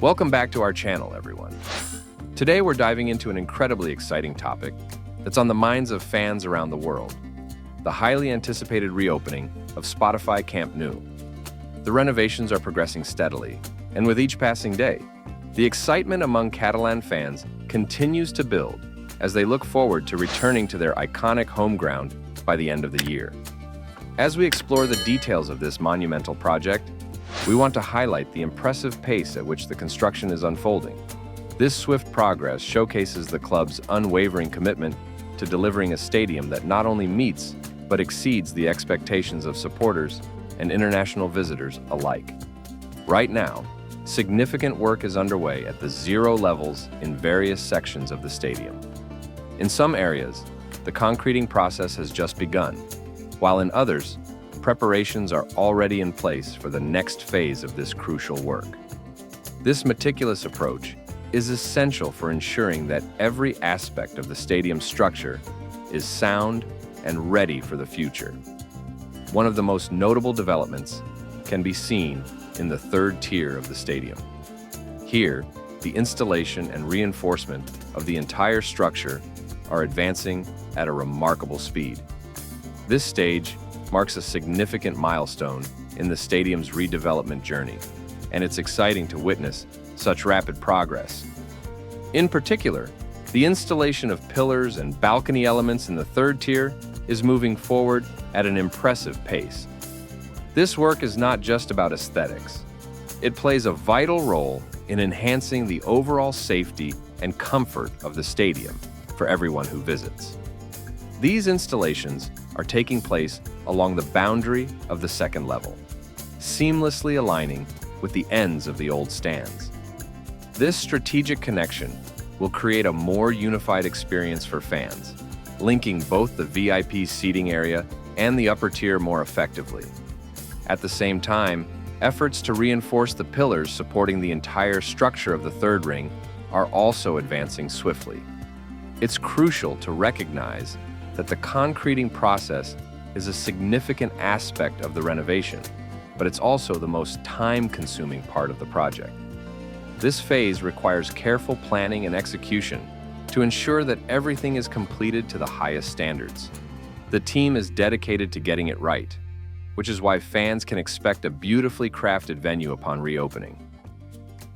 Welcome back to our channel, everyone. Today we're diving into an incredibly exciting topic that's on the minds of fans around the world: the highly anticipated reopening of Spotify Camp Nou. The renovations are progressing steadily, and with each passing day, the excitement among Catalan fans continues to build as they look forward to returning to their iconic home ground by the end of the year. As we explore the details of this monumental project, we want to highlight the impressive pace at which the construction is unfolding. This swift progress showcases the club's unwavering commitment to delivering a stadium that not only meets but exceeds the expectations of supporters and international visitors alike. Right now, significant work is underway at the 0 levels in various sections of the stadium. In some areas, the concreting process has just begun, while in others, preparations are already in place for the next phase of this crucial work. This meticulous approach is essential for ensuring that every aspect of the stadium's structure is sound and ready for the future. One of the most notable developments can be seen in the third tier of the stadium. Here, the installation and reinforcement of the entire structure are advancing at a remarkable speed. This stage marks a significant milestone in the stadium's redevelopment journey, and it's exciting to witness such rapid progress. In particular, the installation of pillars and balcony elements in the third tier is moving forward at an impressive pace. This work is not just about aesthetics. It plays a vital role in enhancing the overall safety and comfort of the stadium for everyone who visits. These installations are taking place along the boundary of the second level, seamlessly aligning with the ends of the old stands. This strategic connection will create a more unified experience for fans, linking both the VIP seating area and the upper tier more effectively. At the same time, efforts to reinforce the pillars supporting the entire structure of the third ring are also advancing swiftly. It's crucial to recognize that the concreting process is a significant aspect of the renovation, but it's also the most time-consuming part of the project. This phase requires careful planning and execution to ensure that everything is completed to the highest standards. The team is dedicated to getting it right, which is why fans can expect a beautifully crafted venue upon reopening.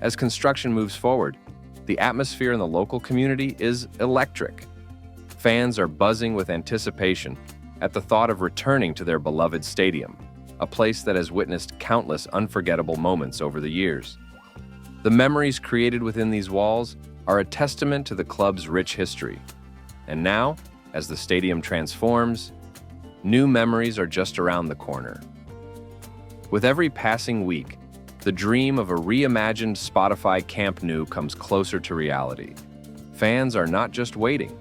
As construction moves forward, the atmosphere in the local community is electric. Fans are buzzing with anticipation at the thought of returning to their beloved stadium, a place that has witnessed countless unforgettable moments over the years. The memories created within these walls are a testament to the club's rich history. And now, as the stadium transforms, new memories are just around the corner. With every passing week, the dream of a reimagined Spotify Camp Nou comes closer to reality. Fans are not just waiting,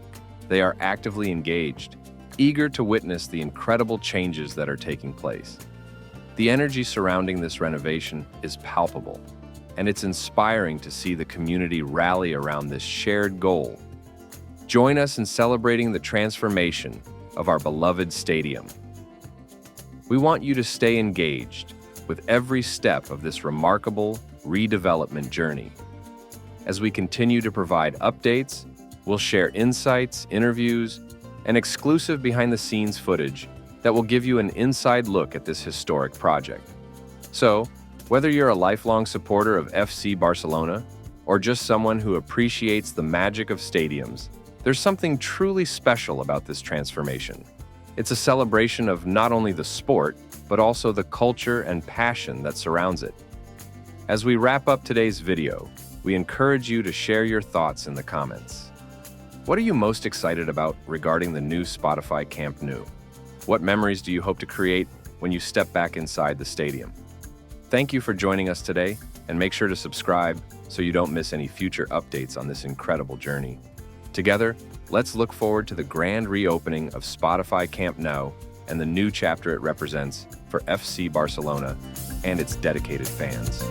they are actively engaged, eager to witness the incredible changes that are taking place. The energy surrounding this renovation is palpable, and it's inspiring to see the community rally around this shared goal. Join us in celebrating the transformation of our beloved stadium. We want you to stay engaged with every step of this remarkable redevelopment journey. As we continue to provide updates, we'll share insights, interviews, and exclusive behind-the-scenes footage that will give you an inside look at this historic project. So, whether you're a lifelong supporter of FC Barcelona or just someone who appreciates the magic of stadiums, there's something truly special about this transformation. It's a celebration of not only the sport, but also the culture and passion that surrounds it. As we wrap up today's video, we encourage you to share your thoughts in the comments. What are you most excited about regarding the new Spotify Camp Nou? What memories do you hope to create when you step back inside the stadium? Thank you for joining us today, and make sure to subscribe so you don't miss any future updates on this incredible journey. Together, let's look forward to the grand reopening of Spotify Camp Nou and the new chapter it represents for FC Barcelona and its dedicated fans.